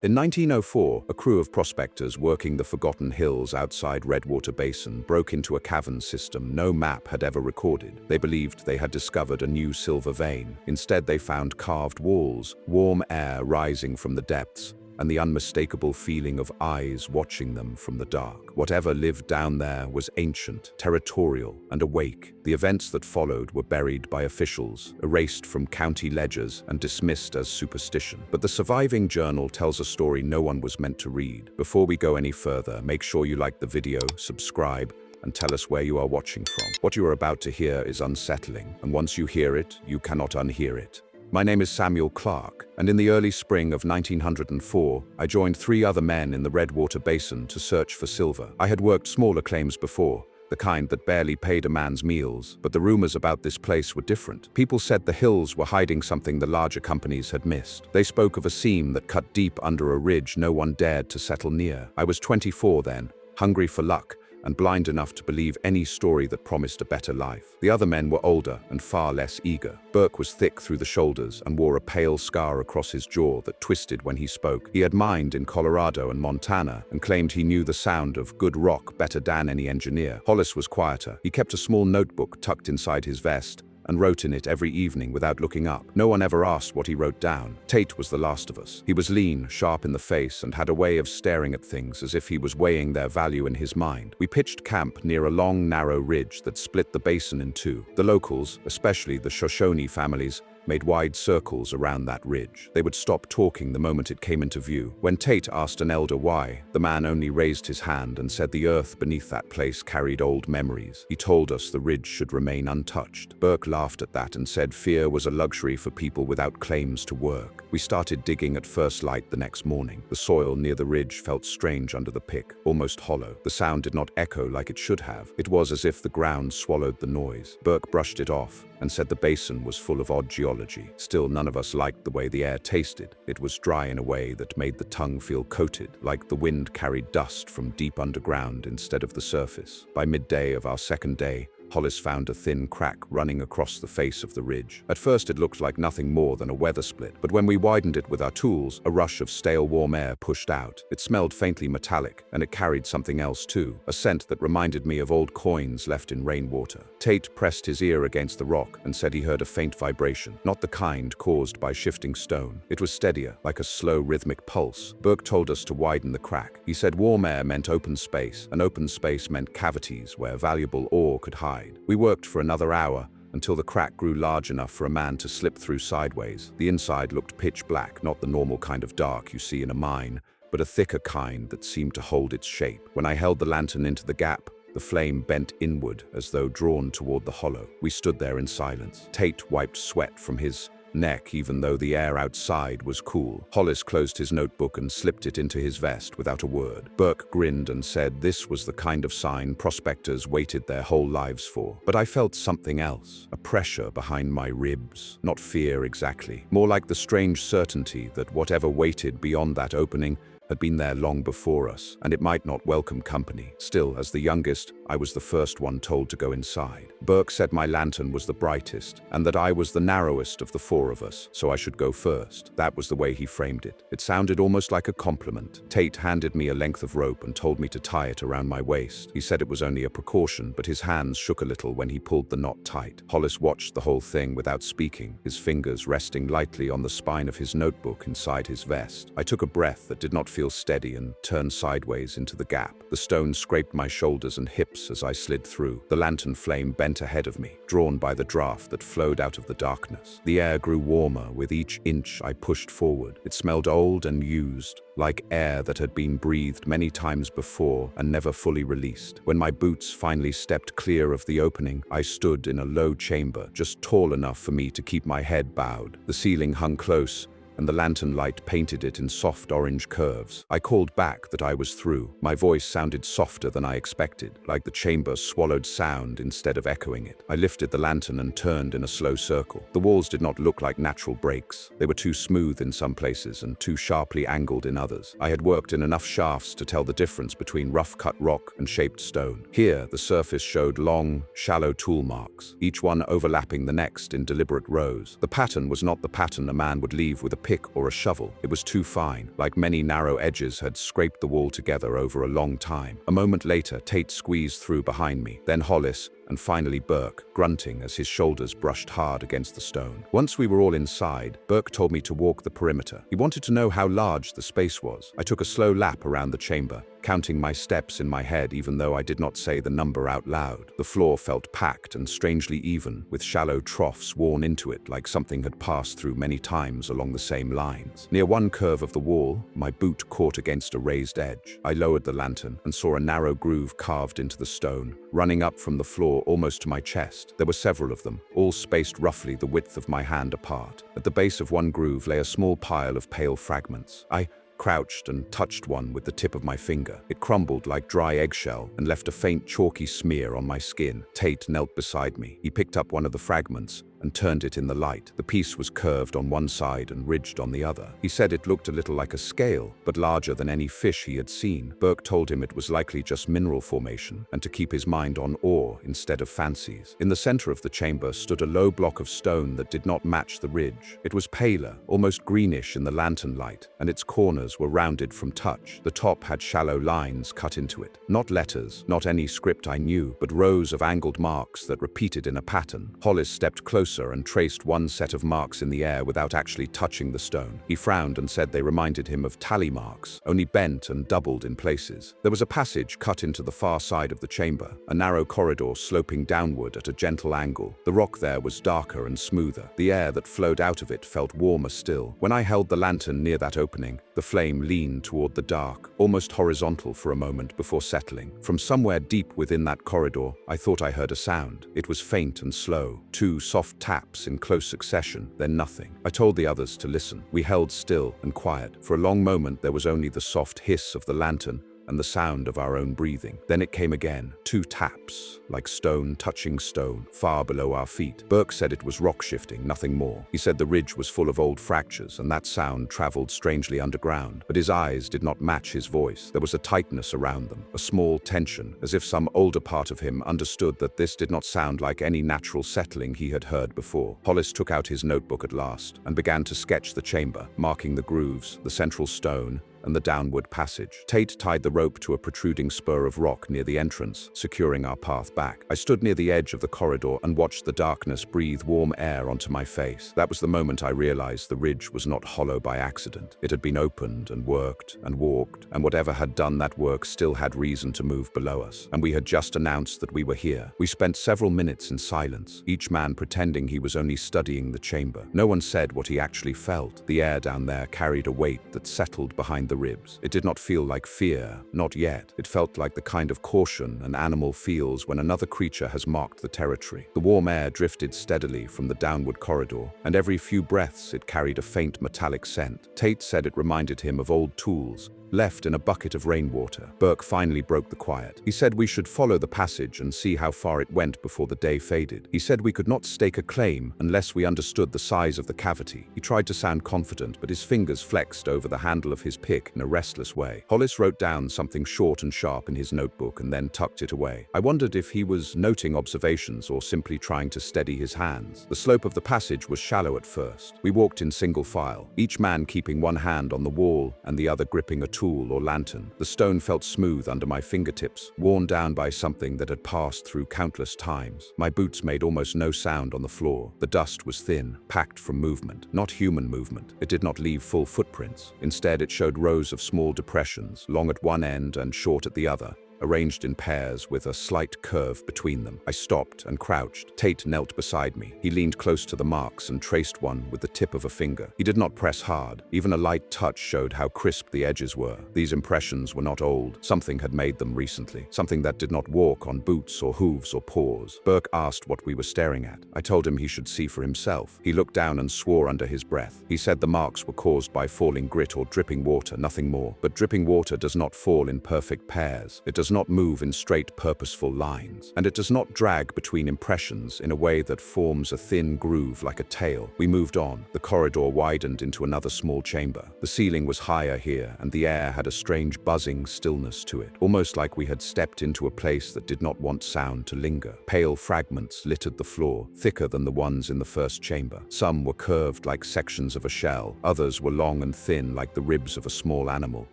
In 1904, a crew of prospectors working the forgotten hills outside Redwater Basin broke into a cavern system no map had ever recorded. They believed they had discovered a new silver vein. Instead, they found carved walls, warm air rising from the depths, and the unmistakable feeling of eyes watching them from the dark. Whatever lived down there was ancient, territorial, and awake. The events that followed were buried by officials, erased from county ledgers, and dismissed as superstition. But the surviving journal tells a story no one was meant to read. Before we go any further, make sure you like the video, subscribe, and tell us where you are watching from. What you are about to hear is unsettling, and once you hear it, you cannot unhear it. My name is Samuel Clark, and in the early spring of 1904, I joined 3 other men in the Redwater Basin to search for silver. I had worked smaller claims before, the kind that barely paid a man's meals, but the rumors about this place were different. People said the hills were hiding something the larger companies had missed. They spoke of a seam that cut deep under a ridge no one dared to settle near. I was 24 then, hungry for luck, and blind enough to believe any story that promised a better life. The other men were older and far less eager. Burke was thick through the shoulders and wore a pale scar across his jaw that twisted when he spoke. He had mined in Colorado and Montana and claimed he knew the sound of good rock better than any engineer. Hollis was quieter. He kept a small notebook tucked inside his vest and wrote in it every evening without looking up. No one ever asked what he wrote down. Tate was the last of us. He was lean, sharp in the face, and had a way of staring at things as if he was weighing their value in his mind. We pitched camp near a long, narrow ridge that split the basin in two. The locals, especially the Shoshone families, made wide circles around that ridge. They would stop talking the moment it came into view. When Tate asked an elder why, the man only raised his hand and said the earth beneath that place carried old memories. He told us the ridge should remain untouched. Burke laughed at that and said fear was a luxury for people without claims to work. We started digging at first light the next morning. The soil near the ridge felt strange under the pick, almost hollow. The sound did not echo like it should have. It was as if the ground swallowed the noise. Burke brushed it off and said the basin was full of odd geology. Still, none of us liked the way the air tasted. It was dry in a way that made the tongue feel coated, like the wind carried dust from deep underground instead of the surface. By midday of our second day, Hollis found a thin crack running across the face of the ridge. At first it looked like nothing more than a weather split, but when we widened it with our tools, a rush of stale warm air pushed out. It smelled faintly metallic, and it carried something else too, a scent that reminded me of old coins left in rainwater. Tate pressed his ear against the rock and said he heard a faint vibration, not the kind caused by shifting stone. It was steadier, like a slow rhythmic pulse. Burke told us to widen the crack. He said warm air meant open space, and open space meant cavities where valuable ore could hide. We worked for another hour until the crack grew large enough for a man to slip through sideways. The inside looked pitch black, not the normal kind of dark you see in a mine, but a thicker kind that seemed to hold its shape. When I held the lantern into the gap, the flame bent inward as though drawn toward the hollow. We stood there in silence. Tate wiped sweat from his neck even though the air outside was cool. Hollis closed his notebook and slipped it into his vest without a word. Burke grinned and said this was the kind of sign prospectors waited their whole lives for. But I felt something else, a pressure behind my ribs. Not fear exactly, more like the strange certainty that whatever waited beyond that opening had been there long before us, and it might not welcome company. Still, as the youngest, I was the first one told to go inside. Burke said my lantern was the brightest, and that I was the narrowest of the 4 of us, so I should go first. That was the way he framed it. It sounded almost like a compliment. Tate handed me a length of rope and told me to tie it around my waist. He said it was only a precaution, but his hands shook a little when he pulled the knot tight. Hollis watched the whole thing without speaking, his fingers resting lightly on the spine of his notebook inside his vest. I took a breath that did not feel steady and turned sideways into the gap. The stone scraped my shoulders and hips as I slid through. The lantern flame bent ahead of me, drawn by the draft that flowed out of the darkness. The air grew warmer with each inch I pushed forward. It smelled old and used, like air that had been breathed many times before and never fully released. When my boots finally stepped clear of the opening, I stood in a low chamber, just tall enough for me to keep my head bowed. The ceiling hung close, and the lantern light painted it in soft orange curves. I called back that I was through. My voice sounded softer than I expected, like the chamber swallowed sound instead of echoing it. I lifted the lantern and turned in a slow circle. The walls did not look like natural breaks. They were too smooth in some places and too sharply angled in others. I had worked in enough shafts to tell the difference between rough-cut rock and shaped stone. Here, the surface showed long, shallow tool marks, each one overlapping the next in deliberate rows. The pattern was not the pattern a man would leave with a pick or a shovel. It was too fine, like many narrow edges had scraped the wall together over a long time. A moment later, Tate squeezed through behind me, then Hollis, and finally Burke, grunting as his shoulders brushed hard against the stone. Once we were all inside, Burke told me to walk the perimeter. He wanted to know how large the space was. I took a slow lap around the chamber, counting my steps in my head even though I did not say the number out loud. The floor felt packed and strangely even, with shallow troughs worn into it like something had passed through many times along the same lines. Near one curve of the wall, my boot caught against a raised edge. I lowered the lantern and saw a narrow groove carved into the stone, running up from the floor almost to my chest. There were several of them, all spaced roughly the width of my hand apart. At the base of one groove lay a small pile of pale fragments. I crouched and touched one with the tip of my finger. It crumbled like dry eggshell and left a faint chalky smear on my skin. Tate knelt beside me. He picked up one of the fragments and turned it in the light. The piece was curved on one side and ridged on the other. He said it looked a little like a scale, but larger than any fish he had seen. Burke told him it was likely just mineral formation, and to keep his mind on awe instead of fancies. In the center of the chamber stood a low block of stone that did not match the ridge. It was paler, almost greenish in the lantern light, and its corners were rounded from touch. The top had shallow lines cut into it. Not letters, not any script I knew, but rows of angled marks that repeated in a pattern. Hollis stepped closer and traced one set of marks in the air without actually touching the stone. He frowned and said they reminded him of tally marks, only bent and doubled in places. There was a passage cut into the far side of the chamber, a narrow corridor sloping downward at a gentle angle. The rock there was darker and smoother. The air that flowed out of it felt warmer still. When I held the lantern near that opening, the flame leaned toward the dark, almost horizontal for a moment before settling. From somewhere deep within that corridor, I thought I heard a sound. It was faint and slow, two soft taps in close succession, then nothing. I told the others to listen. We held still and quiet. For a long moment there was only the soft hiss of the lantern and the sound of our own breathing. Then it came again, two taps, like stone touching stone, far below our feet. Burke said it was rock shifting, nothing more. He said the ridge was full of old fractures, and that sound traveled strangely underground. But his eyes did not match his voice. There was a tightness around them, a small tension, as if some older part of him understood that this did not sound like any natural settling he had heard before. Hollis took out his notebook at last, and began to sketch the chamber, marking the grooves, the central stone, and the downward passage. Tate tied the rope to a protruding spur of rock near the entrance, securing our path back. I stood near the edge of the corridor and watched the darkness breathe warm air onto my face. That was the moment I realized the ridge was not hollow by accident. It had been opened and worked and walked, and whatever had done that work still had reason to move below us. And we had just announced that we were here. We spent several minutes in silence, each man pretending he was only studying the chamber. No one said what he actually felt. The air down there carried a weight that settled behind the ribs. It did not feel like fear, not yet. It felt like the kind of caution an animal feels when another creature has marked the territory. The warm air drifted steadily from the downward corridor, and every few breaths it carried a faint metallic scent. Tate said it reminded him of old tools, left in a bucket of rainwater. Burke finally broke the quiet. He said we should follow the passage and see how far it went before the day faded. He said we could not stake a claim unless we understood the size of the cavity. He tried to sound confident, but his fingers flexed over the handle of his pick in a restless way. Hollis wrote down something short and sharp in his notebook and then tucked it away. I wondered if he was noting observations or simply trying to steady his hands. The slope of the passage was shallow at first. We walked in single file, each man keeping one hand on the wall and the other gripping a tool or lantern. The stone felt smooth under my fingertips, worn down by something that had passed through countless times. My boots made almost no sound on the floor. The dust was thin, packed from movement, not human movement. It did not leave full footprints. Instead, it showed rows of small depressions, long at one end and short at the other, arranged in pairs with a slight curve between them. I stopped and crouched. Tate knelt beside me. He leaned close to the marks and traced one with the tip of a finger. He did not press hard. Even a light touch showed how crisp the edges were. These impressions were not old. Something had made them recently. Something that did not walk on boots or hooves or paws. Burke asked what we were staring at. I told him he should see for himself. He looked down and swore under his breath. He said the marks were caused by falling grit or dripping water, nothing more. But dripping water does not fall in perfect pairs. It does does not move in straight, purposeful lines, and it does not drag between impressions in a way that forms a thin groove like a tail. We moved on. The corridor widened into another small chamber. The ceiling was higher here, and the air had a strange buzzing stillness to it, almost like we had stepped into a place that did not want sound to linger. Pale fragments littered the floor, thicker than the ones in the first chamber. Some were curved like sections of a shell, others were long and thin like the ribs of a small animal.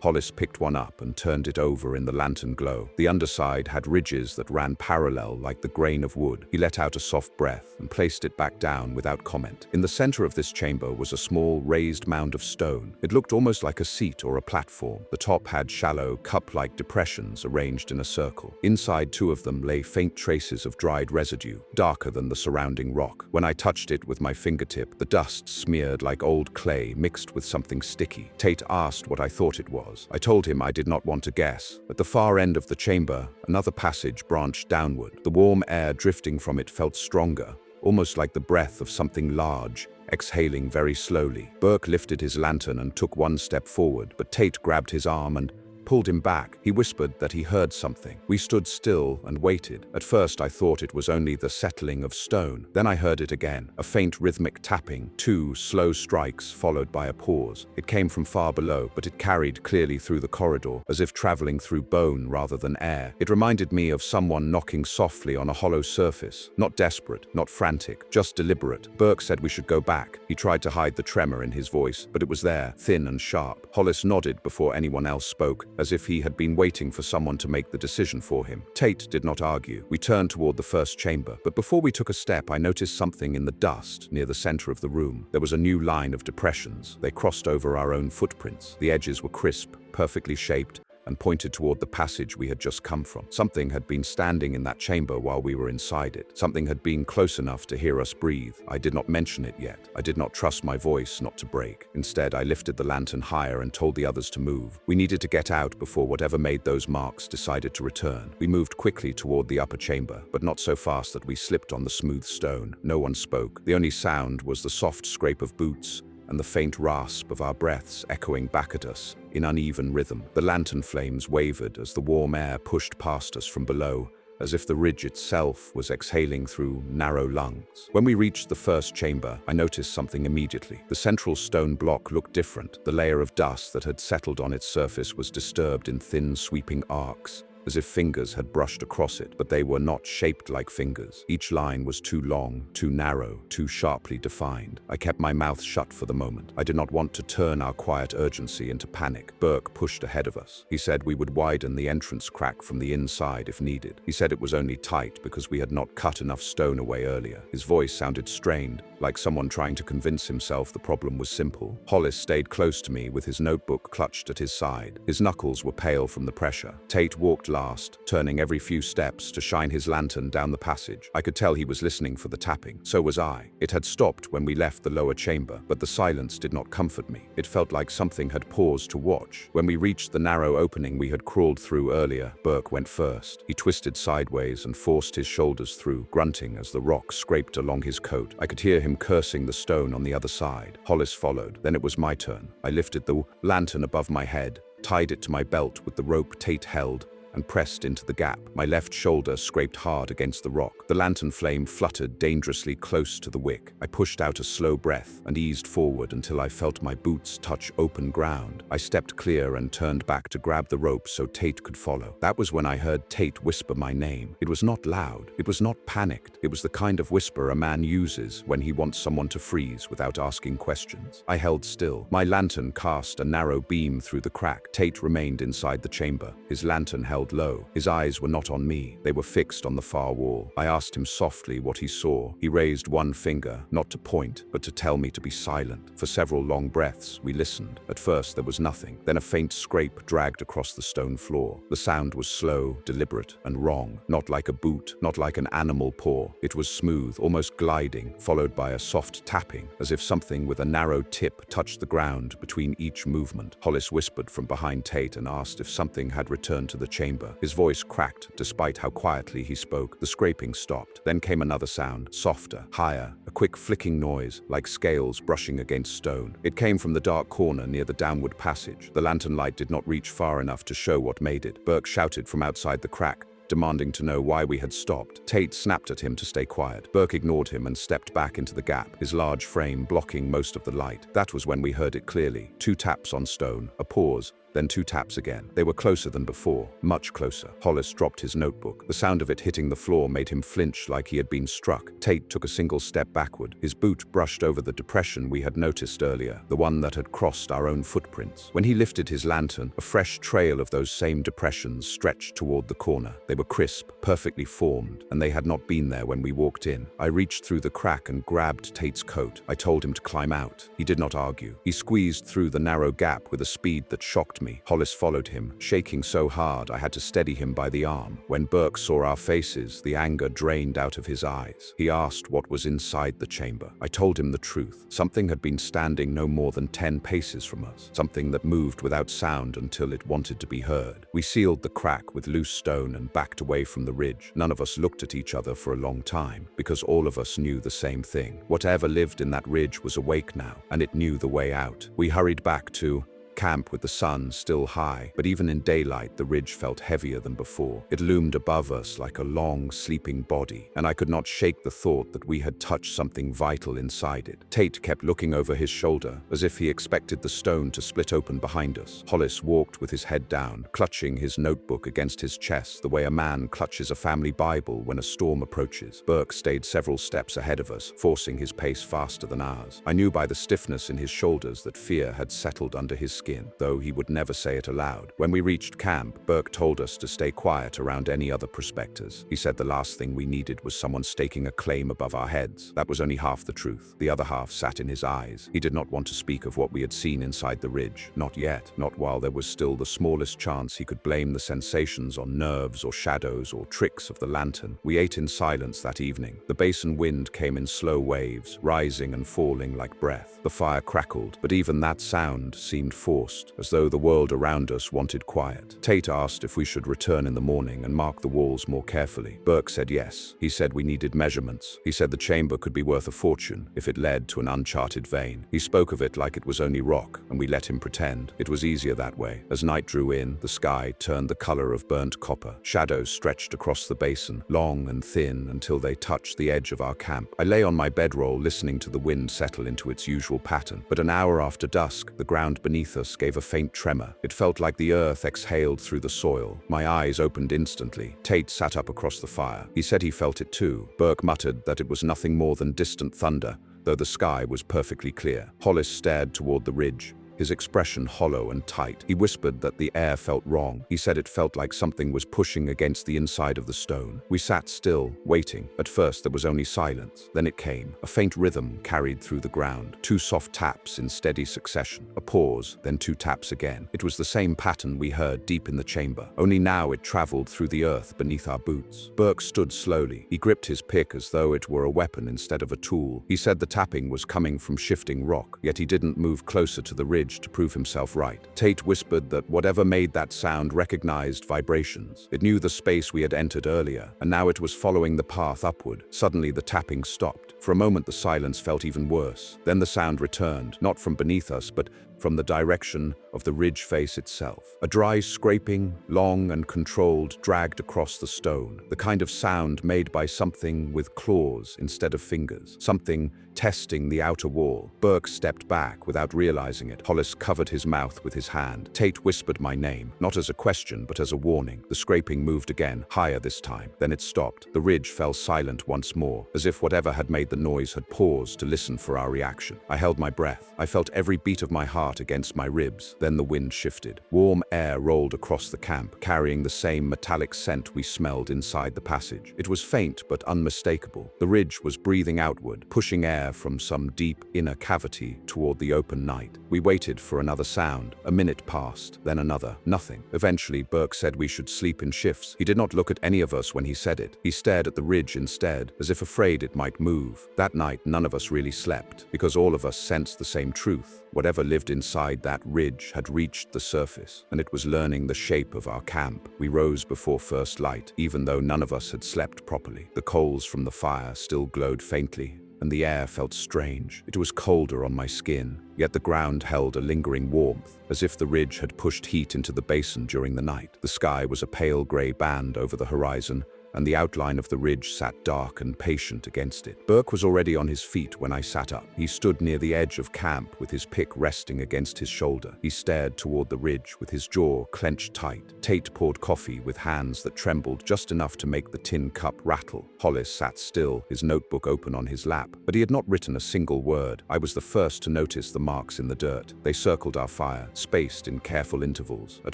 Hollis picked one up and turned it over in the lantern glow. The underside had ridges that ran parallel like the grain of wood. He let out a soft breath and placed it back down without comment. In the center of this chamber was a small raised mound of stone. It looked almost like a seat or a platform. The top had shallow, cup-like depressions arranged in a circle. Inside two of them lay faint traces of dried residue, darker than the surrounding rock. When I touched it with my fingertip, the dust smeared like old clay mixed with something sticky. Tate asked what I thought it was. I told him I did not want to guess. At the far end of the chamber, another passage branched downward. The warm air drifting from it felt stronger, almost like the breath of something large, exhaling very slowly. Burke lifted his lantern and took one step forward, but Tate grabbed his arm and pulled him back. He whispered that he heard something. We stood still and waited. At first I thought it was only the settling of stone. Then I heard it again, a faint rhythmic tapping, 2 slow strikes followed by a pause. It came from far below, but it carried clearly through the corridor, as if traveling through bone rather than air. It reminded me of someone knocking softly on a hollow surface. Not desperate, not frantic, just deliberate. Burke said we should go back. He tried to hide the tremor in his voice, but it was there, thin and sharp. Hollis nodded before anyone else spoke, as if he had been waiting for someone to make the decision for him. Tate did not argue. We turned toward the first chamber, but before we took a step, I noticed something in the dust near the center of the room. There was a new line of depressions. They crossed over our own footprints. The edges were crisp, perfectly shaped, and pointed toward the passage we had just come from. Something had been standing in that chamber while we were inside it. Something had been close enough to hear us breathe. I did not mention it yet. I did not trust my voice not to break. Instead, I lifted the lantern higher and told the others to move. We needed to get out before whatever made those marks decided to return. We moved quickly toward the upper chamber, but not so fast that we slipped on the smooth stone. No one spoke. The only sound was the soft scrape of boots and the faint rasp of our breaths echoing back at us in uneven rhythm. The lantern flames wavered as the warm air pushed past us from below, as if the ridge itself was exhaling through narrow lungs. When we reached the first chamber, I noticed something immediately. The central stone block looked different. The layer of dust that had settled on its surface was disturbed in thin, sweeping arcs, as if fingers had brushed across it, but they were not shaped like fingers. Each line was too long, too narrow, too sharply defined. I kept my mouth shut for the moment. I did not want to turn our quiet urgency into panic. Burke pushed ahead of us. He said we would widen the entrance crack from the inside if needed. He said it was only tight because we had not cut enough stone away earlier. His voice sounded strained, like someone trying to convince himself the problem was simple. Hollis stayed close to me with his notebook clutched at his side. His knuckles were pale from the pressure. Tate walked last, turning every few steps to shine his lantern down the passage. I could tell he was listening for the tapping. So was I. It had stopped when we left the lower chamber, but the silence did not comfort me. It felt like something had paused to watch. When we reached the narrow opening we had crawled through earlier, Burke went first. He twisted sideways and forced his shoulders through, grunting as the rock scraped along his coat. I could hear him cursing the stone on the other side. Hollis followed. Then it was my turn. I lifted the lantern above my head, tied it to my belt with the rope Tate held, and pressed into the gap. My left shoulder scraped hard against the rock. The lantern flame fluttered dangerously close to the wick. I pushed out a slow breath and eased forward until I felt my boots touch open ground. I stepped clear and turned back to grab the rope so Tate could follow. That was when I heard Tate whisper my name. It was not loud. It was not panicked. It was the kind of whisper a man uses when he wants someone to freeze without asking questions. I held still. My lantern cast a narrow beam through the crack. Tate remained inside the chamber. His lantern held low. His eyes were not on me. They were fixed on the far wall. I asked him softly what he saw. He raised one finger, not to point, but to tell me to be silent. For several long breaths, we listened. At first, there was nothing. Then a faint scrape dragged across the stone floor. The sound was slow, deliberate, and wrong. Not like a boot, not like an animal paw. It was smooth, almost gliding, followed by a soft tapping, as if something with a narrow tip touched the ground between each movement. Hollis whispered from behind Tate and asked if something had returned to the chamber. chamber. His voice cracked despite how quietly he spoke. The scraping stopped. Then came another sound, softer, higher, a quick flicking noise, like scales brushing against stone. It came from the dark corner near the downward passage. The lantern light did not reach far enough to show what made it. Burke shouted from outside the crack, demanding to know why we had stopped. Tate snapped at him to stay quiet. Burke ignored him and stepped back into the gap, his large frame blocking most of the light. That was when we heard it clearly. 2 taps on stone, a pause, then 2 taps again. They were closer than before, much closer. Hollis dropped his notebook. The sound of it hitting the floor made him flinch like he had been struck. Tate took a single step backward. His boot brushed over the depression we had noticed earlier, the one that had crossed our own footprints. When he lifted his lantern, a fresh trail of those same depressions stretched toward the corner. They were crisp, perfectly formed, and they had not been there when we walked in. I reached through the crack and grabbed Tate's coat. I told him to climb out. He did not argue. He squeezed through the narrow gap with a speed that shocked me. Hollis followed him, shaking so hard I had to steady him by the arm. When Burke saw our faces, the anger drained out of his eyes. He asked what was inside the chamber. I told him the truth. Something had been standing no more than 10 paces from us, something that moved without sound until it wanted to be heard. We sealed the crack with loose stone and backed away from the ridge. None of us looked at each other for a long time, because all of us knew the same thing. Whatever lived in that ridge was awake now, and it knew the way out. We hurried back to camp with the sun still high, but even in daylight the ridge felt heavier than before. It loomed above us like a long, sleeping body, and I could not shake the thought that we had touched something vital inside it. Tate kept looking over his shoulder, as if he expected the stone to split open behind us. Hollis walked with his head down, clutching his notebook against his chest the way a man clutches a family Bible when a storm approaches. Burke stayed several steps ahead of us, forcing his pace faster than ours. I knew by the stiffness in his shoulders that fear had settled under his skin, though he would never say it aloud. When we reached camp, Burke told us to stay quiet around any other prospectors. He said the last thing we needed was someone staking a claim above our heads. That was only half the truth. The other half sat in his eyes. He did not want to speak of what we had seen inside the ridge. Not yet. Not while there was still the smallest chance he could blame the sensations on nerves or shadows or tricks of the lantern. We ate in silence that evening. The basin wind came in slow waves, rising and falling like breath. The fire crackled, but even that sound seemed forced, as though the world around us wanted quiet. Tate asked if we should return in the morning and mark the walls more carefully. Burke said yes. He said we needed measurements. He said the chamber could be worth a fortune if it led to an uncharted vein. He spoke of it like it was only rock, and we let him pretend. It was easier that way. As night drew in, the sky turned the color of burnt copper. Shadows stretched across the basin, long and thin until they touched the edge of our camp. I lay on my bedroll listening to the wind settle into its usual pattern, but an hour after dusk, the ground beneath us gave a faint tremor. It felt like the earth exhaled through the soil. My eyes opened instantly. Tate sat up across the fire. He said he felt it too. Burke muttered that it was nothing more than distant thunder, though the sky was perfectly clear. Hollis stared toward the ridge, his expression hollow and tight. He whispered that the air felt wrong. He said it felt like something was pushing against the inside of the stone. We sat still, waiting. At first there was only silence. Then it came. A faint rhythm carried through the ground. 2 soft taps in steady succession. A pause, then 2 taps again. It was the same pattern we heard deep in the chamber, only now it traveled through the earth beneath our boots. Burke stood slowly. He gripped his pick as though it were a weapon instead of a tool. He said the tapping was coming from shifting rock, yet he didn't move closer to the ridge to prove himself right. Tate whispered that whatever made that sound recognized vibrations. It knew the space we had entered earlier, and now it was following the path upward. Suddenly the tapping stopped. For a moment the silence felt even worse. Then the sound returned, not from beneath us, but from the direction of the ridge face itself. A dry scraping, long and controlled, dragged across the stone, the kind of sound made by something with claws instead of fingers, something testing the outer wall. Burke stepped back without realizing it. Hollis covered his mouth with his hand. Tate whispered my name, not as a question but as a warning. The scraping moved again, higher this time. Then it stopped. The ridge fell silent once more, as if whatever had made the noise had paused to listen for our reaction. I held my breath. I felt every beat of my heart against my ribs. Then the wind shifted. Warm air rolled across the camp, carrying the same metallic scent we smelled inside the passage. It was faint but unmistakable. The ridge was breathing outward, pushing air from some deep inner cavity toward the open night. We waited for another sound. A minute passed, then another. Nothing. Eventually, Burke said we should sleep in shifts. He did not look at any of us when he said it. He stared at the ridge instead, as if afraid it might move. That night, none of us really slept, because all of us sensed the same truth. Whatever lived inside that ridge had reached the surface, and it was learning the shape of our camp. We rose before first light, even though none of us had slept properly. The coals from the fire still glowed faintly, and the air felt strange. It was colder on my skin, yet the ground held a lingering warmth, as if the ridge had pushed heat into the basin during the night. The sky was a pale grey band over the horizon, and the outline of the ridge sat dark and patient against it. Burke was already on his feet when I sat up. He stood near the edge of camp with his pick resting against his shoulder. He stared toward the ridge with his jaw clenched tight. Tate poured coffee with hands that trembled just enough to make the tin cup rattle. Hollis sat still, his notebook open on his lap, but he had not written a single word. I was the first to notice the marks in the dirt. They circled our fire, spaced in careful intervals. At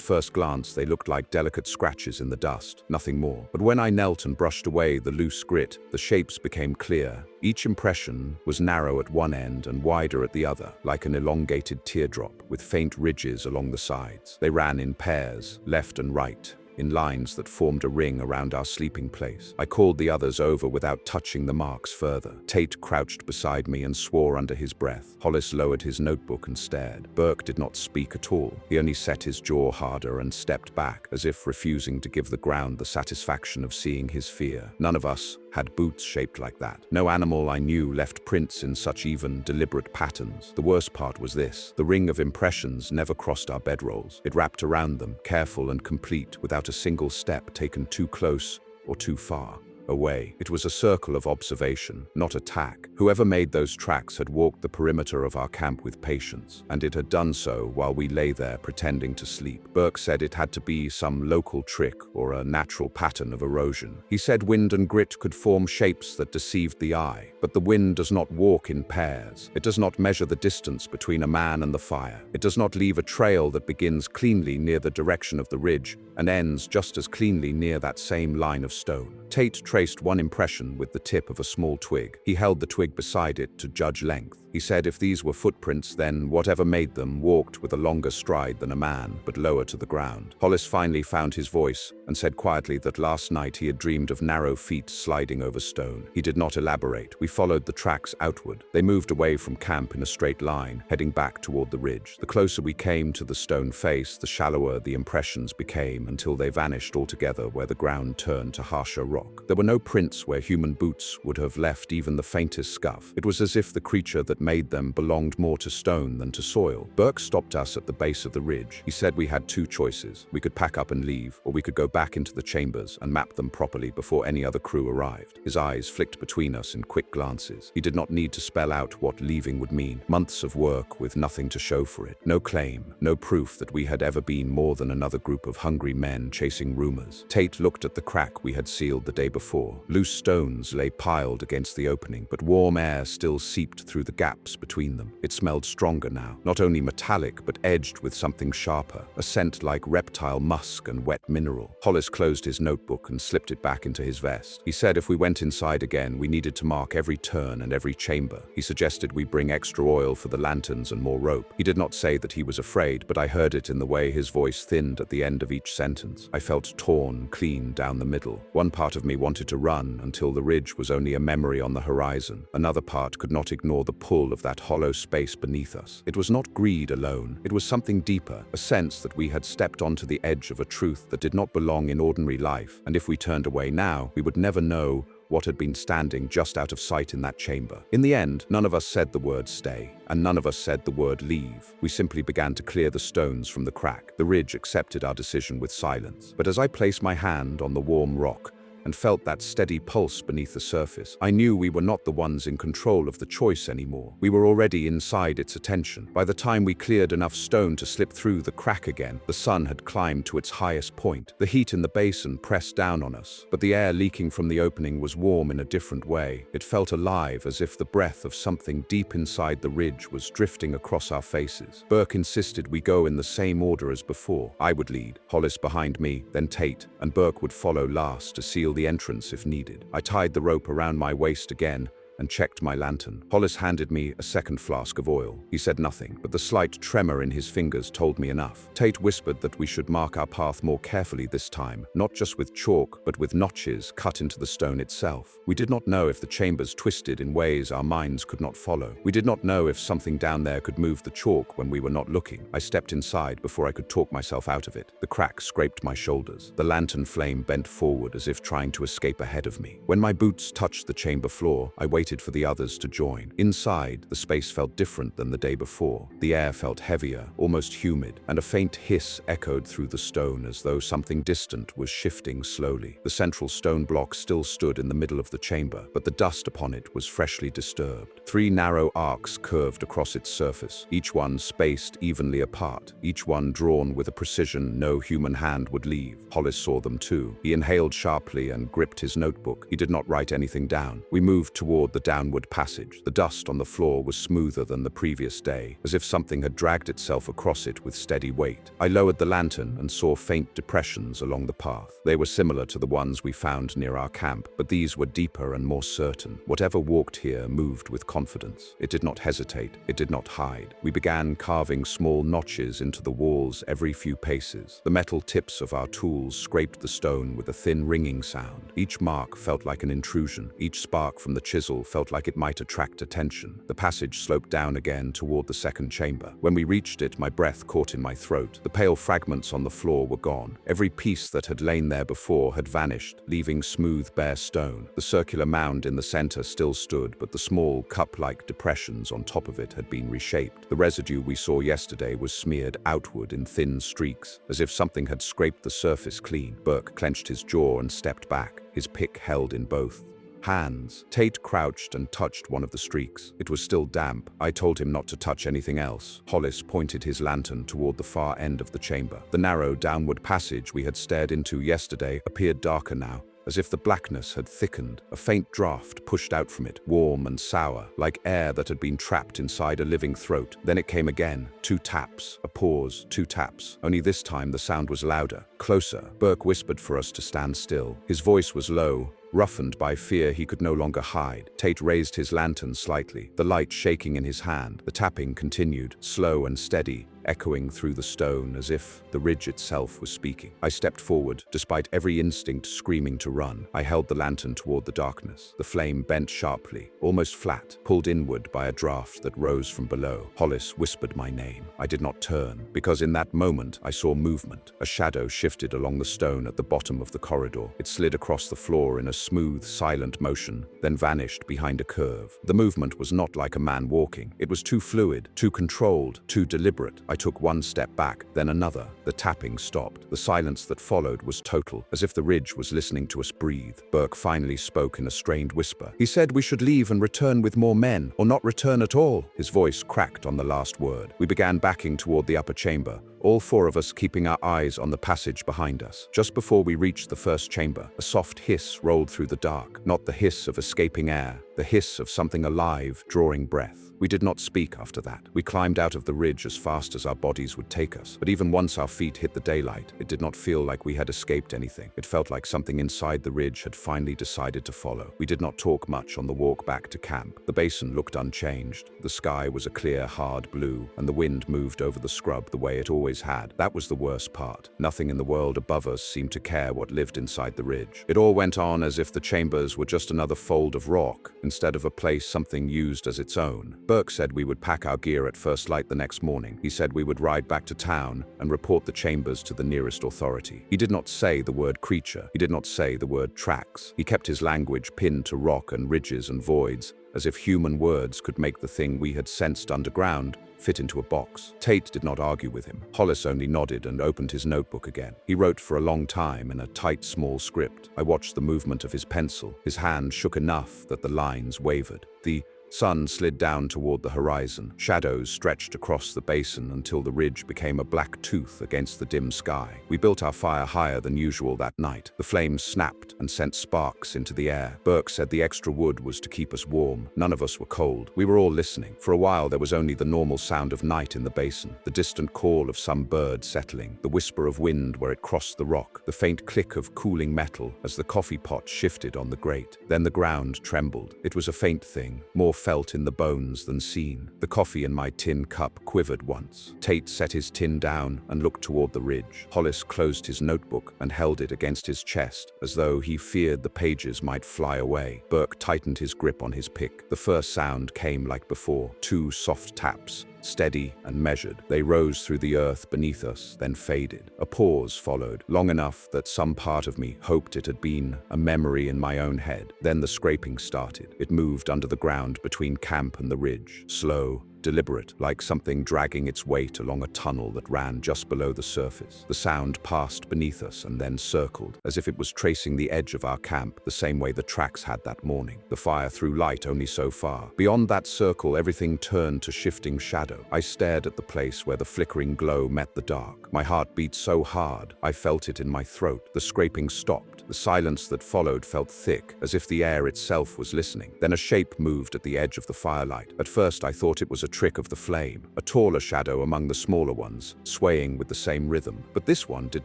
first glance, they looked like delicate scratches in the dust, nothing more. But when I knelt and brushed away the loose grit, the shapes became clear. Each impression was narrow at one end and wider at the other, like an elongated teardrop, with faint ridges along the sides. They ran in pairs, left and right, in lines that formed a ring around our sleeping place. I called the others over without touching the marks further. Tate crouched beside me and swore under his breath. Hollis lowered his notebook and stared. Burke did not speak at all. He only set his jaw harder and stepped back, as if refusing to give the ground the satisfaction of seeing his fear. None of us had boots shaped like that. No animal I knew left prints in such even, deliberate patterns. The worst part was this: the ring of impressions never crossed our bedrolls. It wrapped around them, careful and complete, without a single step taken too close or too far away. It was a circle of observation, not attack. Whoever made those tracks had walked the perimeter of our camp with patience, and it had done so while we lay there pretending to sleep. Burke said it had to be some local trick or a natural pattern of erosion. He said wind and grit could form shapes that deceived the eye, but the wind does not walk in pairs. It does not measure the distance between a man and the fire. It does not leave a trail that begins cleanly near the direction of the ridge and ends just as cleanly near that same line of stone. Tate traced one impression with the tip of a small twig. He held the twig beside it to judge length. He said if these were footprints, then whatever made them walked with a longer stride than a man, but lower to the ground. Hollis finally found his voice and said quietly that last night he had dreamed of narrow feet sliding over stone. He did not elaborate. We followed the tracks outward. They moved away from camp in a straight line, heading back toward the ridge. The closer we came to the stone face, the shallower the impressions became, until they vanished altogether where the ground turned to harsher rock. There were no prints where human boots would have left even the faintest scuff. It was as if the creature that made them belonged more to stone than to soil. Burke stopped us at the base of the ridge. He said we had two choices. We could pack up and leave, or we could go back into the chambers and map them properly before any other crew arrived. His eyes flicked between us in quick glances. He did not need to spell out what leaving would mean. Months of work with nothing to show for it. No claim, no proof that we had ever been more than another group of hungry men chasing rumors. Tate looked at the crack we had sealed the day before. Loose stones lay piled against the opening, but warm air still seeped through the gaps between them. It smelled stronger now, not only metallic, but edged with something sharper, a scent like reptile musk and wet mineral. Hollis closed his notebook and slipped it back into his vest. He said if we went inside again, we needed to mark every turn and every chamber. He suggested we bring extra oil for the lanterns and more rope. He did not say that he was afraid, but I heard it in the way his voice thinned at the end of each sentence. I felt torn clean down the middle. One part of me wanted to run until the ridge was only a memory on the horizon. Another part could not ignore the pull of that hollow space beneath us. It was not greed alone. It was something deeper, a sense that we had stepped onto the edge of a truth that did not belong in ordinary life, and if we turned away now, we would never know what had been standing just out of sight in that chamber. In the end, none of us said the word stay, and none of us said the word leave. We simply began to clear the stones from the crack. The ridge accepted our decision with silence. But as I placed my hand on the warm rock, and felt that steady pulse beneath the surface, I knew we were not the ones in control of the choice anymore. We were already inside its attention. By the time we cleared enough stone to slip through the crack again, the sun had climbed to its highest point. The heat in the basin pressed down on us, but the air leaking from the opening was warm in a different way. It felt alive, as if the breath of something deep inside the ridge was drifting across our faces. Burke insisted we go in the same order as before. I would lead, Hollis behind me, then Tate, and Burke would follow last to seal the entrance if needed. I tied the rope around my waist again and checked my lantern. Hollis handed me a second flask of oil. He said nothing, but the slight tremor in his fingers told me enough. Tate whispered that we should mark our path more carefully this time, not just with chalk, but with notches cut into the stone itself. We did not know if the chambers twisted in ways our minds could not follow. We did not know if something down there could move the chalk when we were not looking. I stepped inside before I could talk myself out of it. The crack scraped my shoulders. The lantern flame bent forward as if trying to escape ahead of me. When my boots touched the chamber floor, I waited for the others to join. Inside, the space felt different than the day before. The air felt heavier, almost humid, and a faint hiss echoed through the stone as though something distant was shifting slowly. The central stone block still stood in the middle of the chamber, but the dust upon it was freshly disturbed. 3 narrow arcs curved across its surface, each one spaced evenly apart, each one drawn with a precision no human hand would leave. Hollis saw them too. He inhaled sharply and gripped his notebook. He did not write anything down. We moved toward the downward passage. The dust on the floor was smoother than the previous day, as if something had dragged itself across it with steady weight. I lowered the lantern and saw faint depressions along the path. They were similar to the ones we found near our camp, but these were deeper and more certain. Whatever walked here moved with confidence. It did not hesitate. It did not hide. We began carving small notches into the walls every few paces. The metal tips of our tools scraped the stone with a thin ringing sound. Each mark felt like an intrusion. Each spark from the chisel felt like it might attract attention. The passage sloped down again toward the second chamber. When we reached it, my breath caught in my throat. The pale fragments on the floor were gone. Every piece that had lain there before had vanished, leaving smooth, bare stone. The circular mound in the center still stood, but the small, cup-like depressions on top of it had been reshaped. The residue we saw yesterday was smeared outward in thin streaks, as if something had scraped the surface clean. Burke clenched his jaw and stepped back, his pick held in both hands. Tate crouched and touched one of the streaks. It was still damp. I told him not to touch anything else. Hollis pointed his lantern toward the far end of the chamber. The narrow downward passage we had stared into yesterday appeared darker now, as if the blackness had thickened. A faint draft pushed out from it, warm and sour, like air that had been trapped inside a living throat. Then it came again. 2 taps, a pause, 2 taps. Only this time the sound was louder, closer. Burke whispered for us to stand still. His voice was low, roughened by fear he could no longer hide. Tate raised his lantern slightly, the light shaking in his hand. The tapping continued, slow and steady, echoing through the stone as if the ridge itself was speaking. I stepped forward, despite every instinct screaming to run. I held the lantern toward the darkness. The flame bent sharply, almost flat, pulled inward by a draft that rose from below. Hollis whispered my name. I did not turn, because in that moment I saw movement. A shadow shifted along the stone at the bottom of the corridor. It slid across the floor in a smooth, silent motion, then vanished behind a curve. The movement was not like a man walking. It was too fluid, too controlled, too deliberate. I took one step back, then another. The tapping stopped. The silence that followed was total, as if the ridge was listening to us breathe. Burke finally spoke in a strained whisper. He said we should leave and return with more men, or not return at all. His voice cracked on the last word. We began backing toward the upper chamber, all 4 of us keeping our eyes on the passage behind us. Just before we reached the first chamber, a soft hiss rolled through the dark. Not the hiss of escaping air, the hiss of something alive drawing breath. We did not speak after that. We climbed out of the ridge as fast as our bodies would take us. But even once our feet hit the daylight, it did not feel like we had escaped anything. It felt like something inside the ridge had finally decided to follow. We did not talk much on the walk back to camp. The basin looked unchanged. The sky was a clear, hard blue, and the wind moved over the scrub the way it always had. That was the worst part. Nothing in the world above us seemed to care what lived inside the ridge. It all went on as if the chambers were just another fold of rock, instead of a place something used as its own. Burke said we would pack our gear at first light the next morning. He said we would ride back to town and report the chambers to the nearest authority. He did not say the word creature. He did not say the word tracks. He kept his language pinned to rock and ridges and voids, as if human words could make the thing we had sensed underground fit into a box. Tate did not argue with him. Hollis only nodded and opened his notebook again. He wrote for a long time in a tight, small script. I watched the movement of his pencil. His hand shook enough that the lines wavered. The Sun slid down toward the horizon. Shadows stretched across the basin until the ridge became a black tooth against the dim sky. We built our fire higher than usual that night. The flames snapped and sent sparks into the air. Burke said the extra wood was to keep us warm. None of us were cold. We were all listening. For a while there was only the normal sound of night in the basin, the distant call of some bird settling, the whisper of wind where it crossed the rock, the faint click of cooling metal as the coffee pot shifted on the grate. Then the ground trembled. It was a faint thing, more felt in the bones than seen. The coffee in my tin cup quivered once. Tate set his tin down and looked toward the ridge. Hollis closed his notebook and held it against his chest, as though he feared the pages might fly away. Burke tightened his grip on his pick. The first sound came like before, 2 soft taps, steady and measured. They rose through the earth beneath us, then faded. A pause followed, long enough that some part of me hoped it had been a memory in my own head. Then the scraping started. It moved under the ground between camp and the ridge, slow, deliberate, like something dragging its weight along a tunnel that ran just below the surface. The sound passed beneath us and then circled, as if it was tracing the edge of our camp, the same way the tracks had that morning. The fire threw light only so far. Beyond that circle, everything turned to shifting shadow. I stared at the place where the flickering glow met the dark. My heart beat so hard, I felt it in my throat. The scraping stopped. The silence that followed felt thick, as if the air itself was listening. Then a shape moved at the edge of the firelight. At first I thought it was a trick of the flame, a taller shadow among the smaller ones, swaying with the same rhythm. But this one did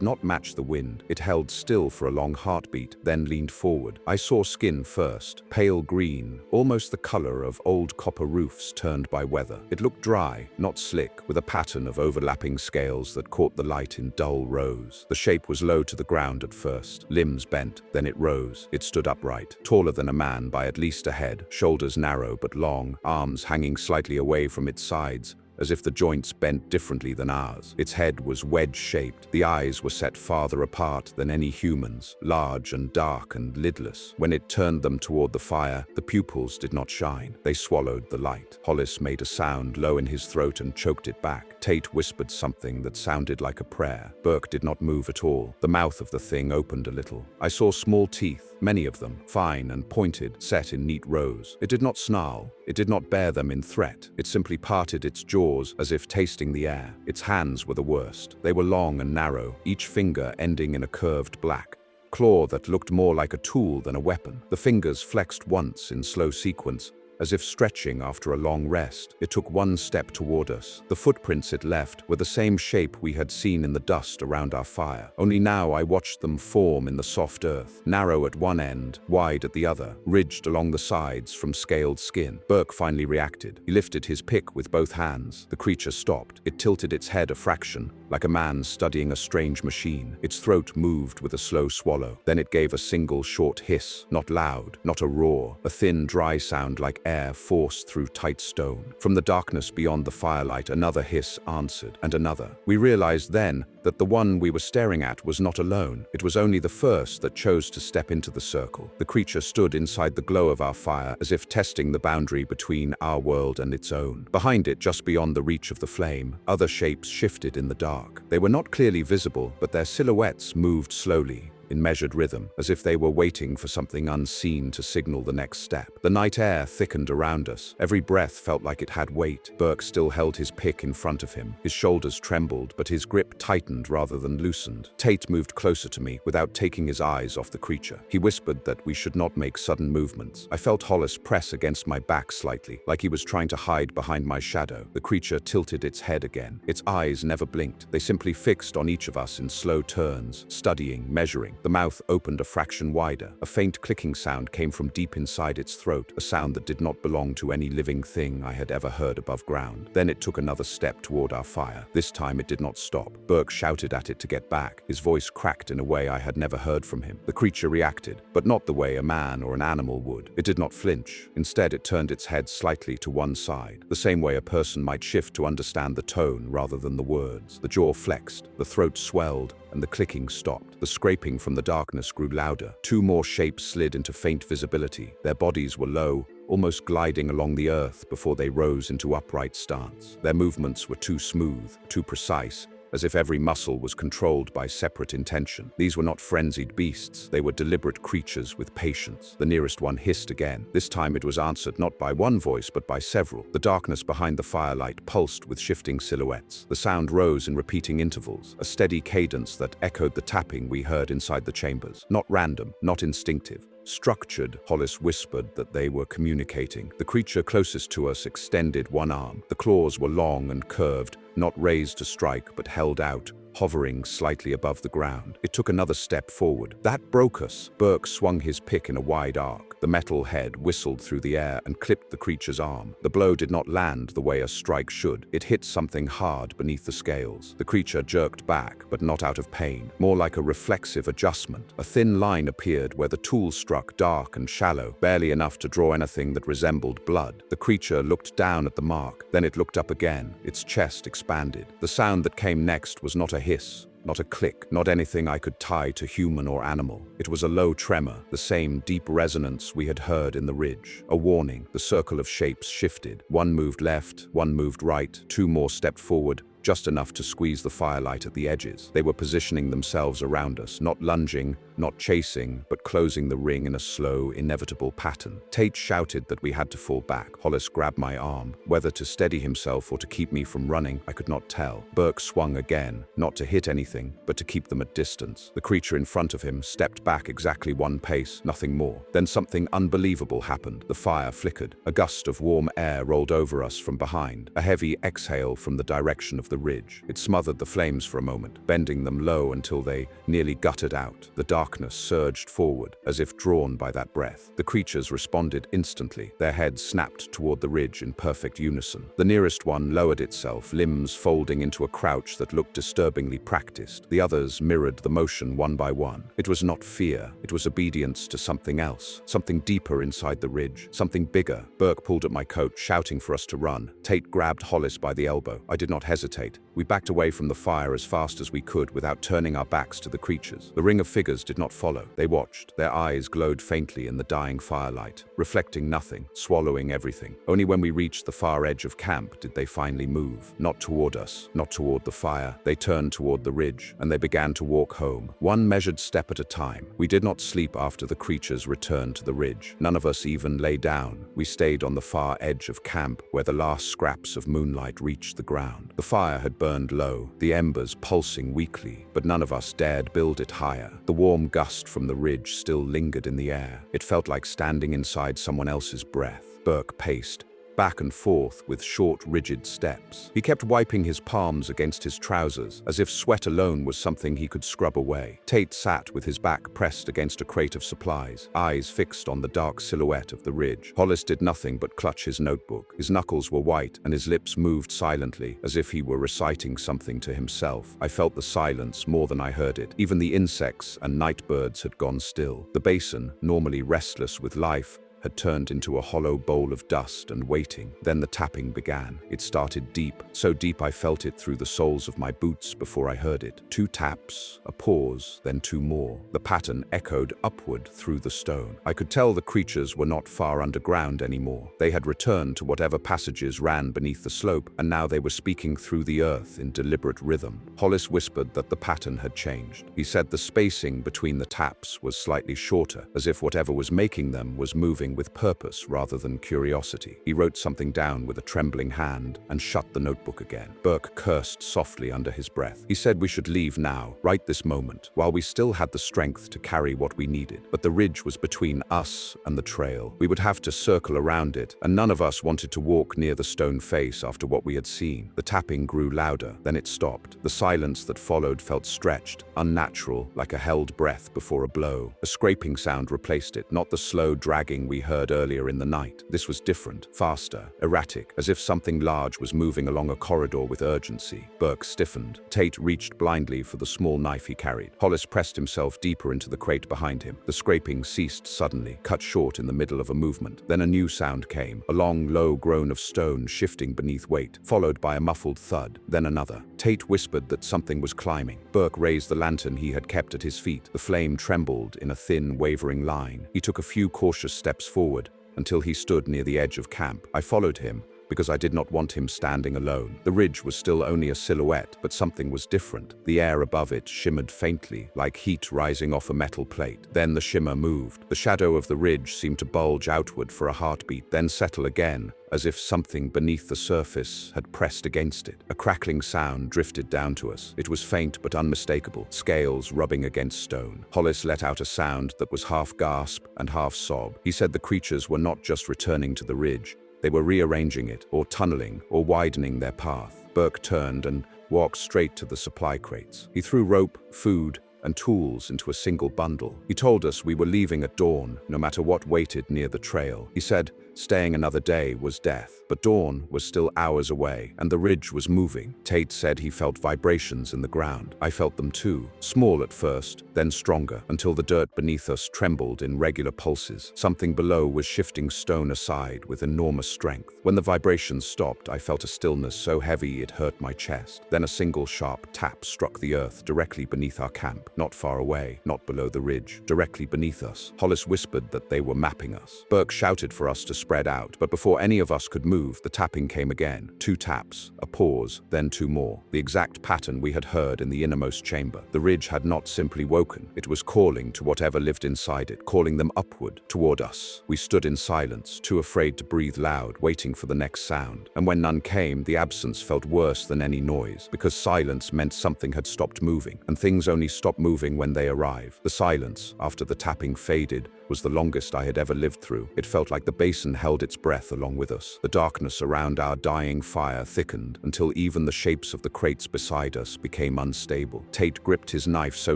not match the wind. It held still for a long heartbeat, then leaned forward. I saw skin first, pale green, almost the color of old copper roofs turned by weather. It looked dry, not slick, with a pattern of overlapping scales that caught the light in dull rows. The shape was low to the ground at first, limbs bent, then it rose. It stood upright, taller than a man by at least a head, shoulders narrow but long, arms hanging slightly away from its sides, as if the joints bent differently than ours. Its head was wedge-shaped. The eyes were set farther apart than any human's, large and dark and lidless. When it turned them toward the fire, the pupils did not shine. They swallowed the light. Hollis made a sound low in his throat and choked it back. Tate whispered something that sounded like a prayer. Burke did not move at all. The mouth of the thing opened a little. I saw small teeth, many of them, fine and pointed, set in neat rows. It did not snarl. It did not bear them in threat. It simply parted its jaws as if tasting the air. Its hands were the worst. They were long and narrow, each finger ending in a curved black claw that looked more like a tool than a weapon. The fingers flexed once in slow sequence, as if stretching after a long rest. It took one step toward us. The footprints it left were the same shape we had seen in the dust around our fire. Only now I watched them form in the soft earth, narrow at one end, wide at the other, ridged along the sides from scaled skin. Burke finally reacted. He lifted his pick with both hands. The creature stopped. It tilted its head a fraction, like a man studying a strange machine. Its throat moved with a slow swallow. Then it gave a single short hiss, not loud, not a roar, a thin, dry sound like air forced through tight stone. From the darkness beyond the firelight, another hiss answered, and another. We realized then that the one we were staring at was not alone. It was only the first that chose to step into the circle. The creature stood inside the glow of our fire, as if testing the boundary between our world and its own. Behind it, just beyond the reach of the flame, other shapes shifted in the dark. They were not clearly visible, but their silhouettes moved slowly, in measured rhythm, as if they were waiting for something unseen to signal the next step. The night air thickened around us. Every breath felt like it had weight. Burke still held his pick in front of him. His shoulders trembled, but his grip tightened rather than loosened. Tate moved closer to me, without taking his eyes off the creature. He whispered that we should not make sudden movements. I felt Hollis press against my back slightly, like he was trying to hide behind my shadow. The creature tilted its head again. Its eyes never blinked. They simply fixed on each of us in slow turns, studying, measuring. The mouth opened a fraction wider. A faint clicking sound came from deep inside its throat, a sound that did not belong to any living thing I had ever heard above ground. Then it took another step toward our fire. This time it did not stop. Burke shouted at it to get back. His voice cracked in a way I had never heard from him. The creature reacted, but not the way a man or an animal would. It did not flinch. Instead, it turned its head slightly to one side, the same way a person might shift to understand the tone rather than the words. The jaw flexed, the throat swelled, and the clicking stopped. The scraping from the darkness grew louder. 2 more shapes slid into faint visibility. Their bodies were low, almost gliding along the earth before they rose into upright stance. Their movements were too smooth, too precise, as if every muscle was controlled by separate intention. These were not frenzied beasts, they were deliberate creatures with patience. The nearest one hissed again. This time it was answered not by one voice but by several. The darkness behind the firelight pulsed with shifting silhouettes. The sound rose in repeating intervals, a steady cadence that echoed the tapping we heard inside the chambers. Not random, not instinctive. Structured, Hollis whispered that they were communicating. The creature closest to us extended one arm. The claws were long and curved, not raised to strike but held out, hovering slightly above the ground. It took another step forward. That broke us. Burke swung his pick in a wide arc. The metal head whistled through the air and clipped the creature's arm. The blow did not land the way a strike should. It hit something hard beneath the scales. The creature jerked back, but not out of pain, more like a reflexive adjustment. A thin line appeared where the tool struck, dark and shallow, barely enough to draw anything that resembled blood. The creature looked down at the mark, then it looked up again. Its chest expanded. The sound that came next was not a hiss, not a click, not anything I could tie to human or animal. It was a low tremor, the same deep resonance we had heard in the ridge. A warning. The circle of shapes shifted. One moved left, one moved right, two more stepped forward, just enough to squeeze the firelight at the edges. They were positioning themselves around us, not lunging, not chasing, but closing the ring in a slow, inevitable pattern. Tate shouted that we had to fall back. Hollis grabbed my arm. Whether to steady himself or to keep me from running, I could not tell. Burke swung again, not to hit anything, but to keep them at distance. The creature in front of him stepped back exactly one pace, nothing more. Then something unbelievable happened. The fire flickered. A gust of warm air rolled over us from behind, a heavy exhale from the direction of the ridge. It smothered the flames for a moment, bending them low until they nearly guttered out. The darkness surged forward, as if drawn by that breath. The creatures responded instantly. Their heads snapped toward the ridge in perfect unison. The nearest one lowered itself, limbs folding into a crouch that looked disturbingly practiced. The others mirrored the motion one by one. It was not fear. It was obedience to something else, something deeper inside the ridge, something bigger. Burke pulled at my coat, shouting for us to run. Tate grabbed Hollis by the elbow. I did not hesitate. We backed away from the fire as fast as we could without turning our backs to the creatures. The ring of figures did not follow. They watched. Their eyes glowed faintly in the dying firelight, reflecting nothing, swallowing everything. Only when we reached the far edge of camp did they finally move. Not toward us, not toward the fire. They turned toward the ridge, and they began to walk home, one measured step at a time. We did not sleep after the creatures returned to the ridge. None of us even lay down. We stayed on the far edge of camp, where the last scraps of moonlight reached the ground. The fire had burned low, the embers pulsing weakly, but none of us dared build it higher. The warm gust from the ridge still lingered in the air. It felt like standing inside someone else's breath. Burke paced, back and forth with short, rigid steps. He kept wiping his palms against his trousers, as if sweat alone was something he could scrub away. Tate sat with his back pressed against a crate of supplies, eyes fixed on the dark silhouette of the ridge. Hollis did nothing but clutch his notebook. His knuckles were white, and his lips moved silently, as if he were reciting something to himself. I felt the silence more than I heard it. Even the insects and night birds had gone still. The basin, normally restless with life, had turned into a hollow bowl of dust and waiting. Then the tapping began. It started deep, so deep I felt it through the soles of my boots before I heard it. 2 taps, a pause, then 2 more. The pattern echoed upward through the stone. I could tell the creatures were not far underground anymore. They had returned to whatever passages ran beneath the slope, and now they were speaking through the earth in deliberate rhythm. Hollis whispered that the pattern had changed. He said the spacing between the taps was slightly shorter, as if whatever was making them was moving with purpose rather than curiosity. He wrote something down with a trembling hand and shut the notebook again. Burke cursed softly under his breath. He said we should leave now, right this moment, while we still had the strength to carry what we needed. But the ridge was between us and the trail. We would have to circle around it, and none of us wanted to walk near the stone face after what we had seen. The tapping grew louder, then it stopped. The silence that followed felt stretched, unnatural, like a held breath before a blow. A scraping sound replaced it, not the slow dragging we heard earlier in the night. This was different, faster, erratic, as if something large was moving along a corridor with urgency. Burke stiffened. Tate reached blindly for the small knife he carried. Hollis pressed himself deeper into the crate behind him. The scraping ceased suddenly, cut short in the middle of a movement. Then a new sound came, a long, low groan of stone shifting beneath weight, followed by a muffled thud, then another. Tate whispered that something was climbing. Burke raised the lantern he had kept at his feet. The flame trembled in a thin, wavering line. He took a few cautious steps forward, until he stood near the edge of camp. I followed him, because I did not want him standing alone. The ridge was still only a silhouette, but something was different. The air above it shimmered faintly, like heat rising off a metal plate. Then the shimmer moved. The shadow of the ridge seemed to bulge outward for a heartbeat, then settle again, as if something beneath the surface had pressed against it. A crackling sound drifted down to us. It was faint but unmistakable, scales rubbing against stone. Hollis let out a sound that was half gasp and half sob. He said the creatures were not just returning to the ridge, they were rearranging it, or tunneling, or widening their path. Burke turned and walked straight to the supply crates. He threw rope, food, and tools into a single bundle. He told us we were leaving at dawn, no matter what waited near the trail. He said staying another day was death, but dawn was still hours away, and the ridge was moving. Tate said he felt vibrations in the ground. I felt them too, small at first, then stronger, until the dirt beneath us trembled in regular pulses. Something below was shifting stone aside with enormous strength. When the vibrations stopped, I felt a stillness so heavy it hurt my chest. Then a single sharp tap struck the earth directly beneath our camp, not far away, not below the ridge, directly beneath us. Hollis whispered that they were mapping us. Burke shouted for us to spread out, but before any of us could move, the tapping came again. 2 taps, a pause, then 2 more. The exact pattern we had heard in the innermost chamber. The ridge had not simply woken. It was calling to whatever lived inside it, calling them upward, toward us. We stood in silence, too afraid to breathe loud, waiting for the next sound. And when none came, the absence felt worse than any noise, because silence meant something had stopped moving, and things only stop moving when they arrive. The silence, after the tapping faded, was the longest I had ever lived through. It felt like the basin held its breath along with us. The darkness around our dying fire thickened until even the shapes of the crates beside us became unstable. Tate gripped his knife so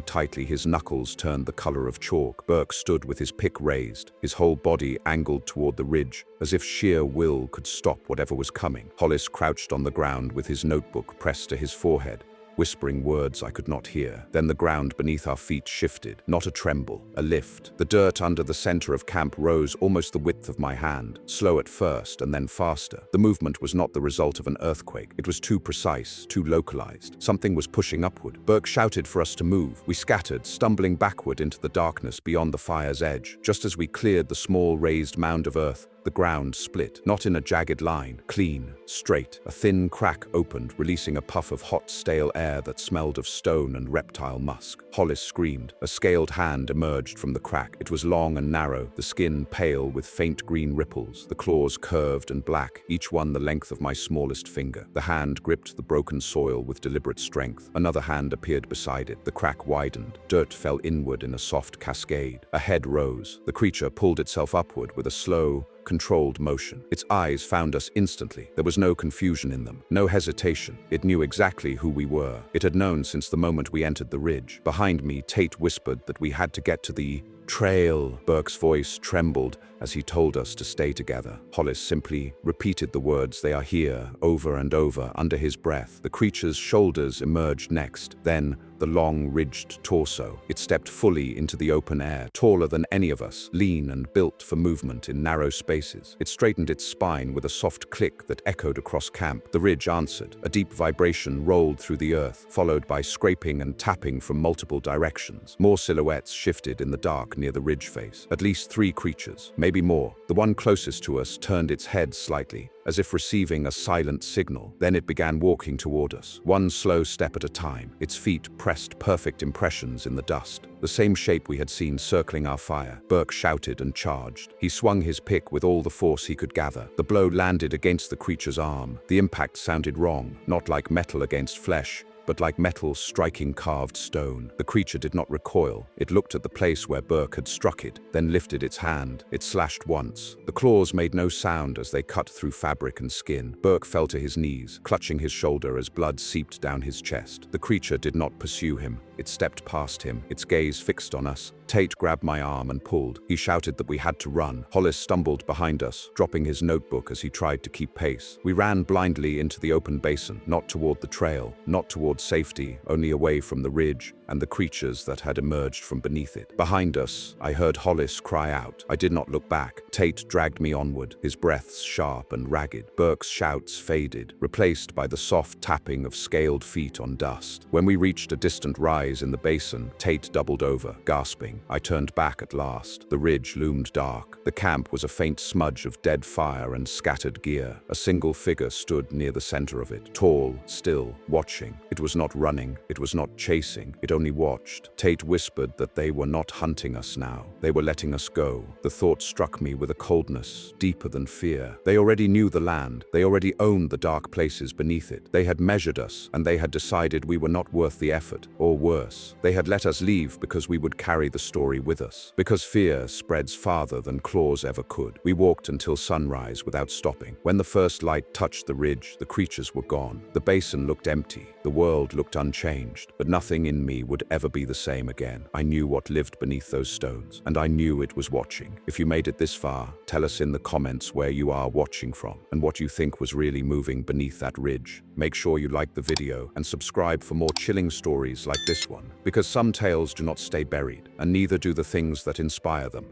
tightly his knuckles turned the color of chalk. Burke stood with his pick raised, his whole body angled toward the ridge, as if sheer will could stop whatever was coming. Hollis crouched on the ground with his notebook pressed to his forehead, whispering words I could not hear. Then the ground beneath our feet shifted, not a tremble, a lift. The dirt under the center of camp rose almost the width of my hand, slow at first and then faster. The movement was not the result of an earthquake. It was too precise, too localized. Something was pushing upward. Burke shouted for us to move. We scattered, stumbling backward into the darkness beyond the fire's edge. Just as we cleared the small raised mound of earth, the ground split, not in a jagged line, clean, straight. A thin crack opened, releasing a puff of hot, stale air that smelled of stone and reptile musk. Hollis screamed. A scaled hand emerged from the crack. It was long and narrow, the skin pale with faint green ripples, the claws curved and black, each one the length of my smallest finger. The hand gripped the broken soil with deliberate strength. Another hand appeared beside it. The crack widened. Dirt fell inward in a soft cascade. A head rose. The creature pulled itself upward with a slow, controlled motion. Its eyes found us instantly. There was no confusion in them, no hesitation. It knew exactly who we were. It had known since the moment we entered the ridge. Behind me, Tate whispered that we had to get to the trail. Burke's voice trembled as he told us to stay together. Hollis simply repeated the words, "They are here," over and over under his breath. The creature's shoulders emerged next, then the long, ridged torso. It stepped fully into the open air, taller than any of us, lean and built for movement in narrow spaces. It straightened its spine with a soft click that echoed across camp. The ridge answered. A deep vibration rolled through the earth, followed by scraping and tapping from multiple directions. More silhouettes shifted in the dark near the ridge face. At least 3 creatures, maybe more. The one closest to us turned its head slightly, as if receiving a silent signal. Then it began walking toward us, one slow step at a time. Its feet pressed perfect impressions in the dust, the same shape we had seen circling our fire. Burke shouted and charged. He swung his pick with all the force he could gather. The blow landed against the creature's arm. The impact sounded wrong, not like metal against flesh, but like metal striking carved stone. The creature did not recoil. It looked at the place where Burke had struck it, then lifted its hand. It slashed once. The claws made no sound as they cut through fabric and skin. Burke fell to his knees, clutching his shoulder as blood seeped down his chest. The creature did not pursue him. It stepped past him, its gaze fixed on us. Tate grabbed my arm and pulled. He shouted that we had to run. Hollis stumbled behind us, dropping his notebook as he tried to keep pace. We ran blindly into the open basin, not toward the trail, not toward towards safety, only away from the ridge and the creatures that had emerged from beneath it. Behind us, I heard Hollis cry out. I did not look back. Tate dragged me onward, his breaths sharp and ragged. Burke's shouts faded, replaced by the soft tapping of scaled feet on dust. When we reached a distant rise in the basin, Tate doubled over, gasping. I turned back at last. The ridge loomed dark. The camp was a faint smudge of dead fire and scattered gear. A single figure stood near the center of it, tall, still, watching. It was not running, it was not chasing, it only watched. Tate whispered that they were not hunting us now. They were letting us go. The thought struck me with a coldness deeper than fear. They already knew the land. They already owned the dark places beneath it. They had measured us, and they had decided we were not worth the effort, or worse. They had let us leave because we would carry the story with us. Because fear spreads farther than claws ever could. We walked until sunrise without stopping. When the first light touched the ridge, the creatures were gone. The basin looked empty. The world looked unchanged. But nothing in me would ever be the same again. I knew what lived beneath those stones, and I knew it was watching. If you made it this far, tell us in the comments where you are watching from and what you think was really moving beneath that ridge. Make sure you like the video and subscribe for more chilling stories like this one, because some tales do not stay buried, and neither do the things that inspire them.